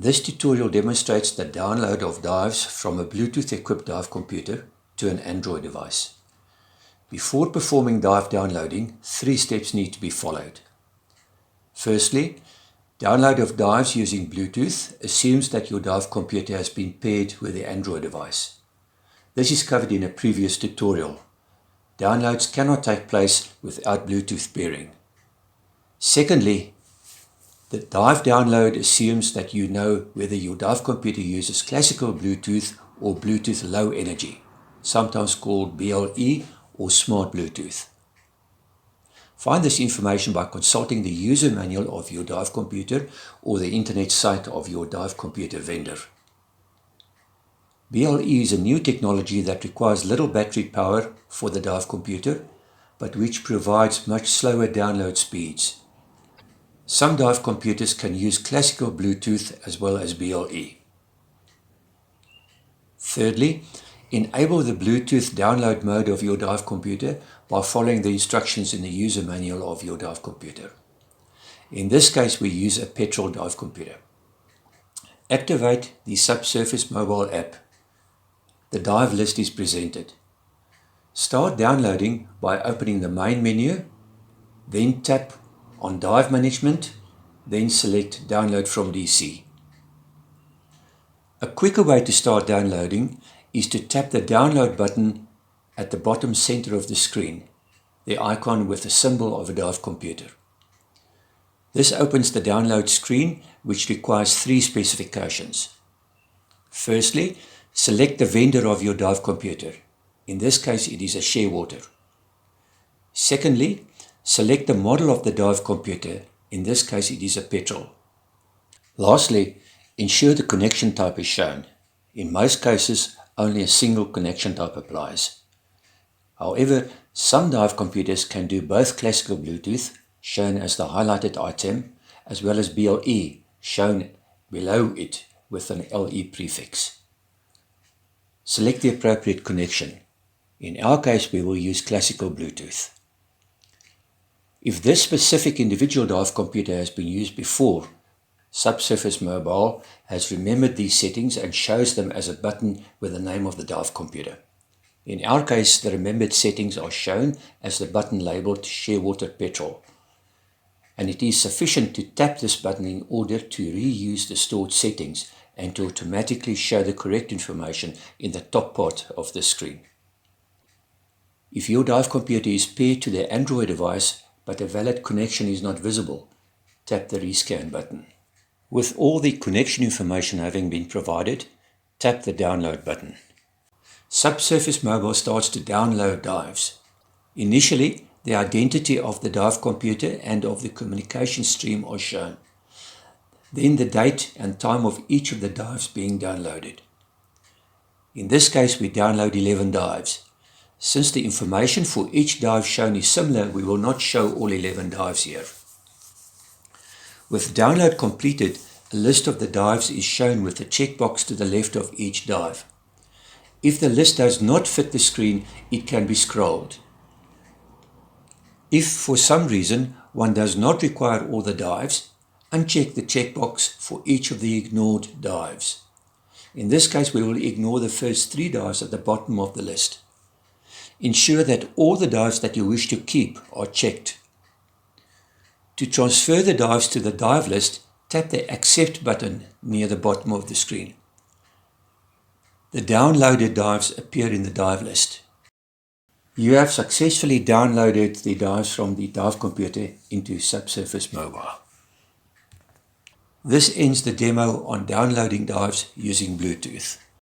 This tutorial demonstrates the download of dives from a Bluetooth-equipped dive computer to an Android device. Before performing dive downloading, 3 steps need to be followed. Firstly, download of dives using Bluetooth assumes that your dive computer has been paired with the Android device. This is covered in a previous tutorial. Downloads cannot take place without Bluetooth pairing. Secondly, the dive download assumes that you know whether your dive computer uses classical Bluetooth or Bluetooth Low Energy, sometimes called BLE or Smart Bluetooth. Find this information by consulting the user manual of your dive computer or the internet site of your dive computer vendor. BLE is a new technology that requires little battery power for the dive computer, but which provides much slower download speeds. Some dive computers can use classical Bluetooth as well as BLE. Thirdly, enable the Bluetooth download mode of your dive computer by following the instructions in the user manual of your dive computer. In this case, we use a petrol dive computer. Activate the Subsurface mobile app. The dive list is presented. Start downloading by opening the main menu, then tap on Dive Management, then select Download from DC. A quicker way to start downloading is to tap the download button at the bottom center of the screen, the icon with the symbol of a dive computer. This opens the download screen, which requires 3 specifications. Firstly, select the vendor of your dive computer. In this case, it is a Shearwater. Secondly, select the model of the dive computer. In this case, it is a petrol. Lastly, ensure the connection type is shown. In most cases, only a single connection type applies. However, some dive computers can do both classical Bluetooth, shown as the highlighted item, as well as BLE, shown below it with an LE prefix. Select the appropriate connection. In our case, we will use classical Bluetooth. If this specific individual dive computer has been used before, Subsurface Mobile has remembered these settings and shows them as a button with the name of the dive computer. In our case, the remembered settings are shown as the button labeled Shearwater Petrol, and it is sufficient to tap this button in order to reuse the stored settings and to automatically show the correct information in the top part of the screen. If your dive computer is paired to the Android device, but a valid connection is not visible, tap the Rescan button. With all the connection information having been provided, tap the Download button. Subsurface Mobile starts to download dives. Initially, the identity of the dive computer and of the communication stream are shown. Then the date and time of each of the dives being downloaded. In this case, we download 11 dives. Since the information for each dive shown is similar, we will not show all 11 dives here. With download completed, a list of the dives is shown with a checkbox to the left of each dive. If the list does not fit the screen, it can be scrolled. If for some reason one does not require all the dives, uncheck the checkbox for each of the ignored dives. In this case, we will ignore the first 3 dives at the bottom of the list. Ensure that all the dives that you wish to keep are checked. To transfer the dives to the dive list, tap the Accept button near the bottom of the screen. The downloaded dives appear in the dive list. You have successfully downloaded the dives from the dive computer into Subsurface Mobile. This ends the demo on downloading dives using Bluetooth.